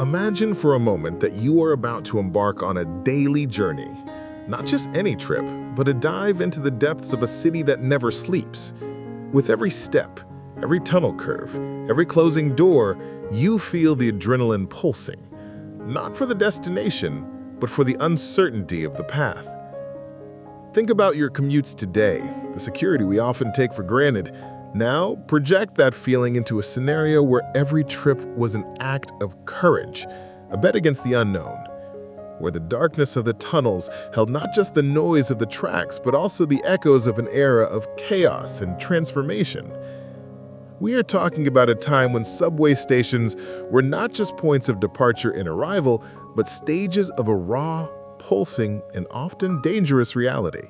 Imagine for a moment that you are about to embark on a daily journey. Not just any trip, but a dive into the depths of a city that never sleeps. With every step, every tunnel curve, every closing door, you feel the adrenaline pulsing. Not for the destination, but for the uncertainty of the path. Think about your commutes today, the security we often take for granted. Now, project that feeling into a scenario where every trip was an act of courage, a bet against the unknown, where the darkness of the tunnels held not just the noise of the tracks, but also the echoes of an era of chaos and transformation. We are talking about a time when subway stations were not just points of departure and arrival, but stages of a raw, pulsing, and often dangerous reality.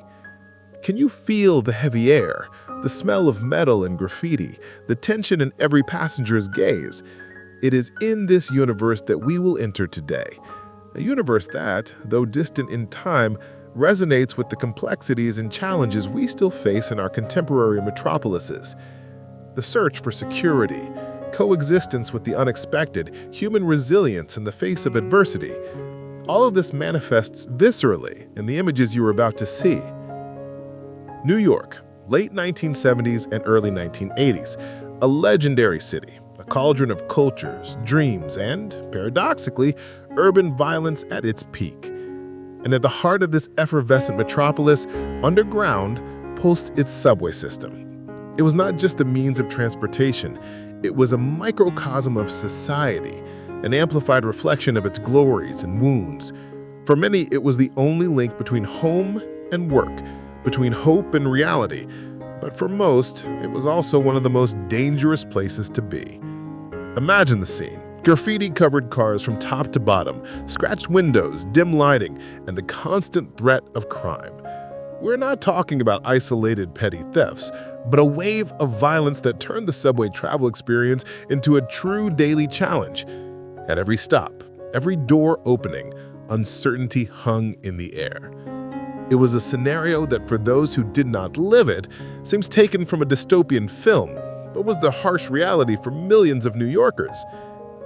Can you feel the heavy air, the smell of metal and graffiti, the tension in every passenger's gaze? It is in this universe that we will enter today. A universe that, though distant in time, resonates with the complexities and challenges we still face in our contemporary metropolises. The search for security, coexistence with the unexpected, human resilience in the face of adversity. All of this manifests viscerally in the images you are about to see. New York, late 1970s and early 1980s, a legendary city, a cauldron of cultures, dreams, and, paradoxically, urban violence at its peak. And at the heart of this effervescent metropolis, underground, pulsed its subway system. It was not just a means of transportation, it was a microcosm of society, an amplified reflection of its glories and wounds. For many, it was the only link between home and work, between hope and reality, but for most, it was also one of the most dangerous places to be. Imagine the scene. Graffiti-covered cars from top to bottom, scratched windows, dim lighting, and the constant threat of crime. We're not talking about isolated petty thefts, but a wave of violence that turned the subway travel experience into a true daily challenge. At every stop, every door opening, uncertainty hung in the air. It was a scenario that, for those who did not live it, seems taken from a dystopian film, but was the harsh reality for millions of New Yorkers.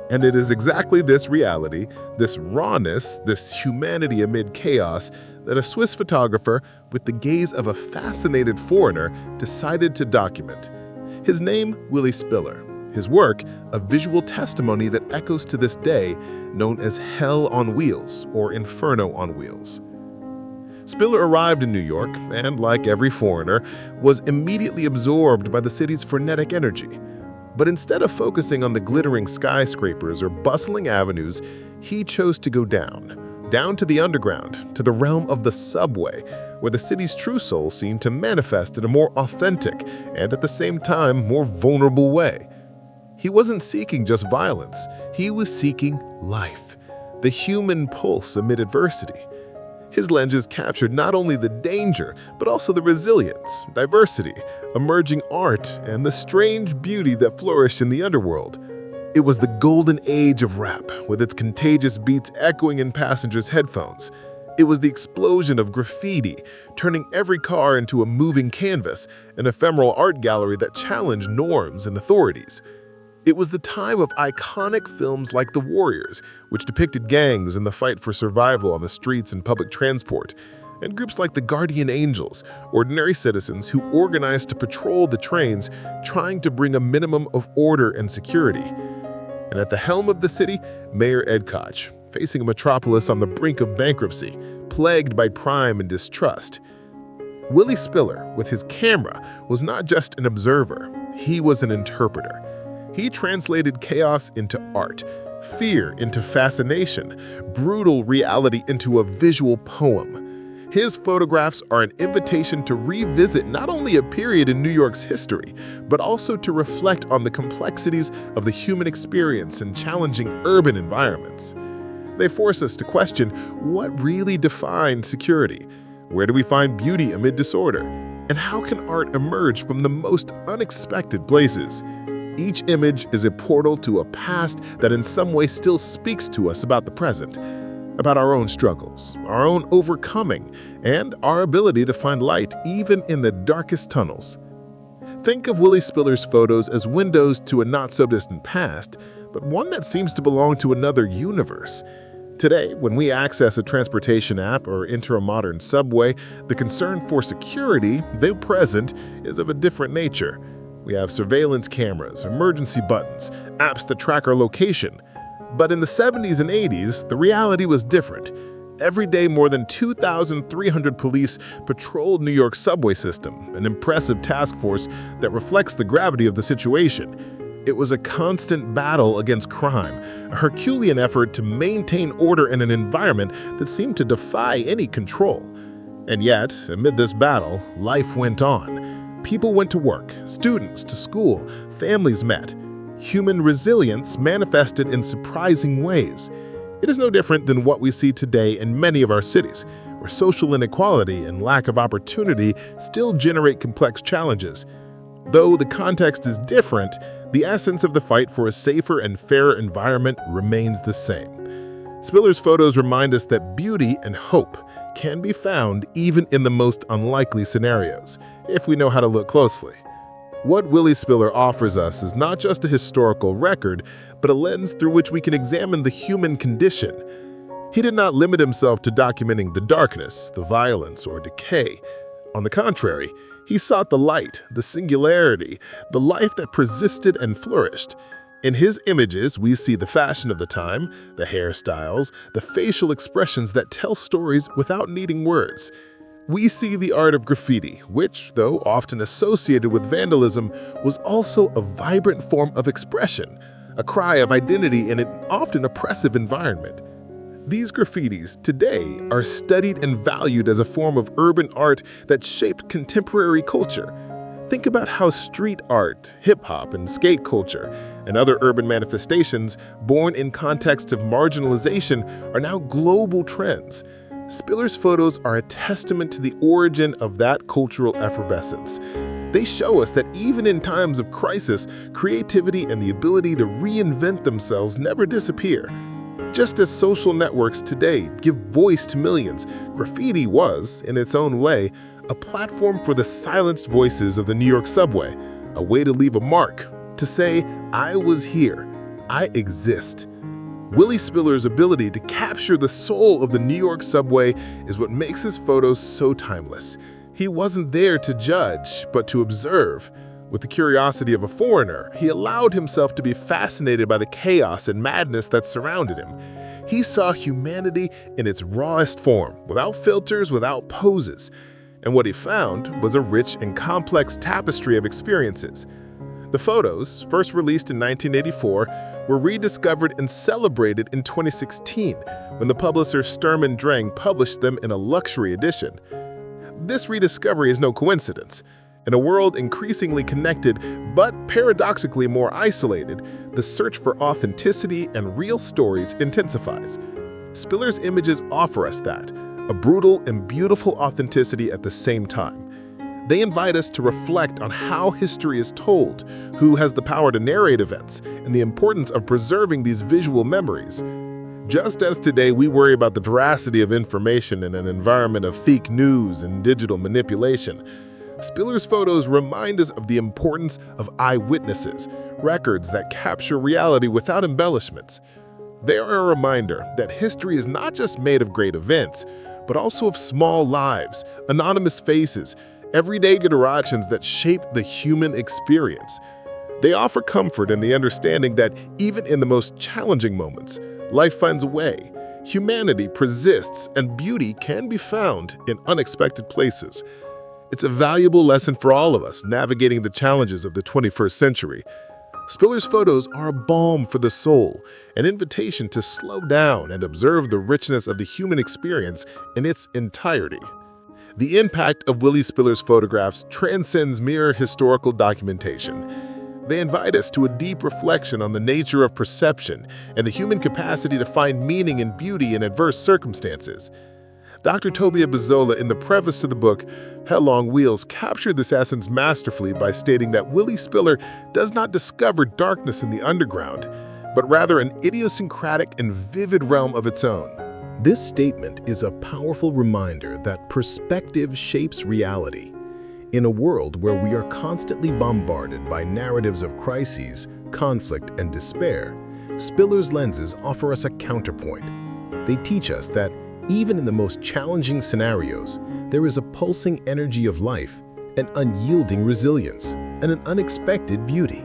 And it is exactly this reality, this rawness, this humanity amid chaos, that a Swiss photographer, with the gaze of a fascinated foreigner, decided to document. His name, Willie Spiller. His work, a visual testimony that echoes to this day, known as Hell on Wheels or Inferno on Wheels. Spiller arrived in New York and, like every foreigner, was immediately absorbed by the city's frenetic energy. But instead of focusing on the glittering skyscrapers or bustling avenues, he chose to go down to the underground, to the realm of the subway, where the city's true soul seemed to manifest in a more authentic and, at the same time, more vulnerable way. He wasn't seeking just violence, he was seeking life, the human pulse amid adversity. His lenses captured not only the danger, but also the resilience, diversity, emerging art, and the strange beauty that flourished in the underworld. It was the golden age of rap, with its contagious beats echoing in passengers' headphones. It was the explosion of graffiti, turning every car into a moving canvas, an ephemeral art gallery that challenged norms and authorities. It was the time of iconic films like The Warriors, which depicted gangs and the fight for survival on the streets and public transport, and groups like the Guardian Angels, ordinary citizens who organized to patrol the trains, trying to bring a minimum of order and security. And at the helm of the city, Mayor Ed Koch, facing a metropolis on the brink of bankruptcy, plagued by crime and distrust. Willie Spiller, with his camera, was not just an observer, he was an interpreter. He translated chaos into art, fear into fascination, brutal reality into a visual poem. His photographs are an invitation to revisit not only a period in New York's history, but also to reflect on the complexities of the human experience in challenging urban environments. They force us to question what really defines security, where do we find beauty amid disorder, and how can art emerge from the most unexpected places? Each image is a portal to a past that in some way still speaks to us about the present, about our own struggles, our own overcoming, and our ability to find light even in the darkest tunnels. Think of Willie Spiller's photos as windows to a not-so-distant past, but one that seems to belong to another universe. Today, when we access a transportation app or enter a modern subway, the concern for security, though present, is of a different nature. We have surveillance cameras, emergency buttons, apps that track our location. But in the 70s and 80s, the reality was different. Every day, more than 2,300 police patrolled New York's subway system, an impressive task force that reflects the gravity of the situation. It was a constant battle against crime, a Herculean effort to maintain order in an environment that seemed to defy any control. And yet, amid this battle, life went on. People went to work, students to school, families met. Human resilience manifested in surprising ways. It is no different than what we see today in many of our cities, where social inequality and lack of opportunity still generate complex challenges. Though the context is different, the essence of the fight for a safer and fairer environment remains the same. Spiller's photos remind us that beauty and hope can be found even in the most unlikely scenarios, if we know how to look closely. What Willie Spiller offers us is not just a historical record, but a lens through which we can examine the human condition. He did not limit himself to documenting the darkness, the violence, or decay. On the contrary, he sought the light, the singularity, the life that persisted and flourished. In his images, we see the fashion of the time, the hairstyles, the facial expressions that tell stories without needing words. We see the art of graffiti, which, though often associated with vandalism, was also a vibrant form of expression, a cry of identity in an often oppressive environment. These graffitis today are studied and valued as a form of urban art that shaped contemporary culture. Think about how street art, hip-hop, and skate culture, and other urban manifestations born in contexts of marginalization are now global trends. Spiller's photos are a testament to the origin of that cultural effervescence. They show us that even in times of crisis, creativity and the ability to reinvent themselves never disappear. Just as social networks today give voice to millions, graffiti was, in its own way, a platform for the silenced voices of the New York subway, a way to leave a mark, to say, "I was here, I exist." Willie Spiller's ability to capture the soul of the New York subway is what makes his photos so timeless. He wasn't there to judge, but to observe. With the curiosity of a foreigner, he allowed himself to be fascinated by the chaos and madness that surrounded him. He saw humanity in its rawest form, without filters, without poses. And what he found was a rich and complex tapestry of experiences. The photos, first released in 1984, were rediscovered and celebrated in 2016 when the publisher Sturm & Drang published them in a luxury edition. This rediscovery is no coincidence. In a world increasingly connected but paradoxically more isolated, the search for authenticity and real stories intensifies. Spiller's images offer us that, a brutal and beautiful authenticity at the same time. They invite us to reflect on how history is told, who has the power to narrate events, and the importance of preserving these visual memories. Just as today we worry about the veracity of information in an environment of fake news and digital manipulation, Spiller's photos remind us of the importance of eyewitnesses, records that capture reality without embellishments. They are a reminder that history is not just made of great events, but also of small lives, anonymous faces, everyday interactions that shape the human experience. They offer comfort in the understanding that even in the most challenging moments, life finds a way, humanity persists, and beauty can be found in unexpected places. It's a valuable lesson for all of us navigating the challenges of the 21st century. Spiller's photos are a balm for the soul, an invitation to slow down and observe the richness of the human experience in its entirety. The impact of Willie Spiller's photographs transcends mere historical documentation. They invite us to a deep reflection on the nature of perception and the human capacity to find meaning and beauty in adverse circumstances. Dr. Tobia Bazzola, in the preface to the book Headlong Wheels, captured this essence masterfully by stating that Willie Spiller does not discover darkness in the underground, but rather an idiosyncratic and vivid realm of its own. This statement is a powerful reminder that perspective shapes reality. In a world where we are constantly bombarded by narratives of crises, conflict, and despair, Spiller's lenses offer us a counterpoint. They teach us that even in the most challenging scenarios, there is a pulsing energy of life, an unyielding resilience, and an unexpected beauty.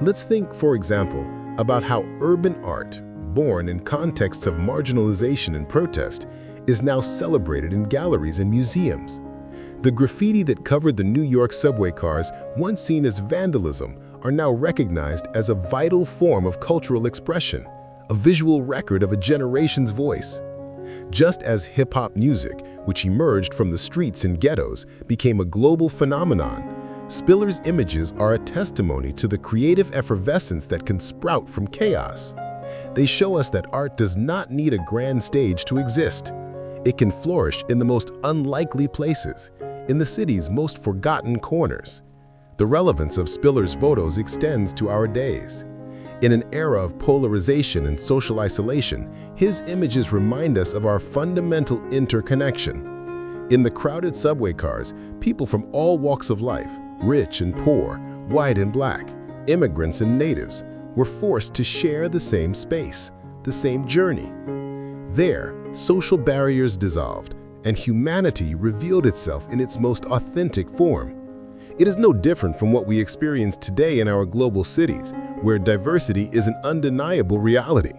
Let's think, for example, about how urban art, born in contexts of marginalization and protest, is now celebrated in galleries and museums. The graffiti that covered the New York subway cars, once seen as vandalism, are now recognized as a vital form of cultural expression, a visual record of a generation's voice. Just as hip-hop music, which emerged from the streets and ghettos, became a global phenomenon, Spiller's images are a testimony to the creative effervescence that can sprout from chaos. They show us that art does not need a grand stage to exist. It can flourish in the most unlikely places, in the city's most forgotten corners. The relevance of Spiller's photos extends to our days. In an era of polarization and social isolation, his images remind us of our fundamental interconnection. In the crowded subway cars, people from all walks of life, rich and poor, white and black, immigrants and natives, were forced to share the same space, the same journey. There, social barriers dissolved, and humanity revealed itself in its most authentic form. It is no different from what we experience today in our global cities, where diversity is an undeniable reality.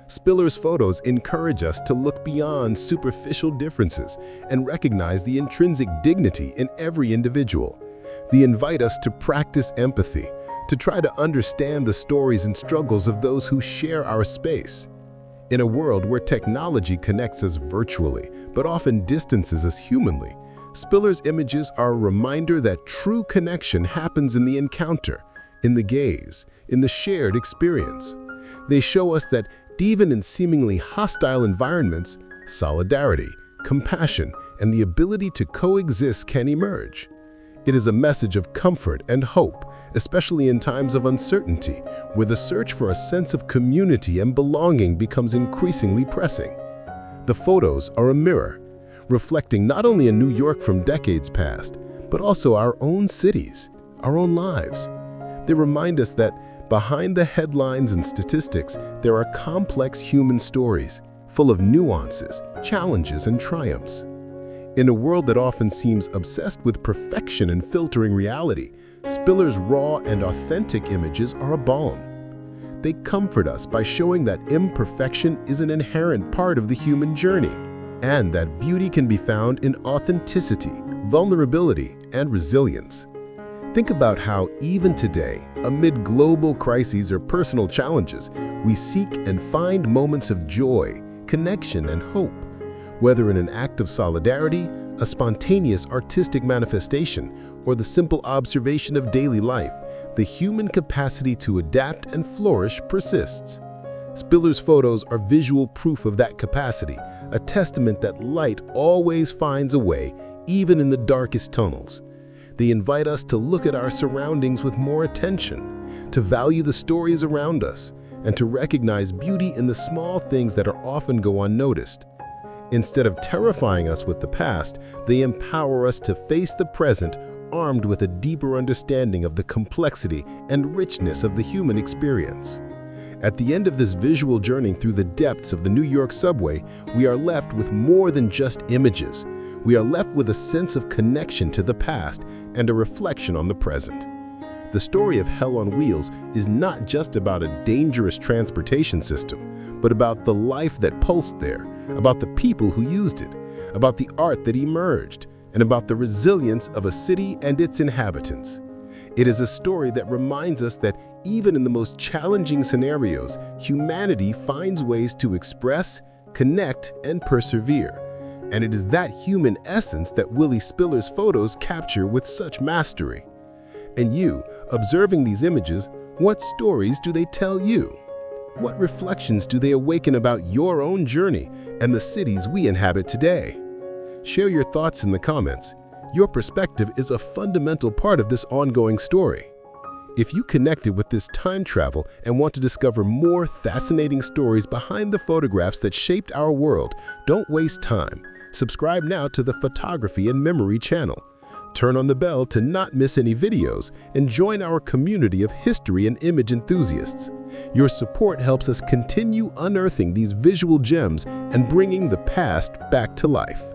Spiller's photos encourage us to look beyond superficial differences and recognize the intrinsic dignity in every individual. They invite us to practice empathy, to try to understand the stories and struggles of those who share our space. In a world where technology connects us virtually, but often distances us humanly, Spiller's images are a reminder that true connection happens in the encounter, in the gaze, in the shared experience. They show us that even in seemingly hostile environments, solidarity, compassion, and the ability to coexist can emerge. It is a message of comfort and hope, especially in times of uncertainty, where the search for a sense of community and belonging becomes increasingly pressing. The photos are a mirror, reflecting not only a New York from decades past, but also our own cities, our own lives. They remind us that behind the headlines and statistics, there are complex human stories, full of nuances, challenges, and triumphs. In a world that often seems obsessed with perfection and filtering reality, Spiller's raw and authentic images are a balm. They comfort us by showing that imperfection is an inherent part of the human journey, and that beauty can be found in authenticity, vulnerability, and resilience. Think about how even today, amid global crises or personal challenges, we seek and find moments of joy, connection, and hope. Whether in an act of solidarity, a spontaneous artistic manifestation, or the simple observation of daily life, the human capacity to adapt and flourish persists. Spiller's photos are visual proof of that capacity, a testament that light always finds a way, even in the darkest tunnels. They invite us to look at our surroundings with more attention, to value the stories around us, and to recognize beauty in the small things that often go unnoticed. Instead of terrifying us with the past, they empower us to face the present, armed with a deeper understanding of the complexity and richness of the human experience. At the end of this visual journey through the depths of the New York subway, we are left with more than just images. We are left with a sense of connection to the past and a reflection on the present. The story of Hell on Wheels is not just about a dangerous transportation system, but about the life that pulsed there, about the people who used it, about the art that emerged, and about the resilience of a city and its inhabitants. It is a story that reminds us that even in the most challenging scenarios, humanity finds ways to express, connect, and persevere. And it is that human essence that Willie Spiller's photos capture with such mastery. And you, observing these images, what stories do they tell you? What reflections do they awaken about your own journey and the cities we inhabit today? Share your thoughts in the comments. Your perspective is a fundamental part of this ongoing story. If you connected with this time travel and want to discover more fascinating stories behind the photographs that shaped our world, don't waste time. Subscribe now to the Photography and Memory channel. Turn on the bell to not miss any videos and join our community of history and image enthusiasts. Your support helps us continue unearthing these visual gems and bringing the past back to life.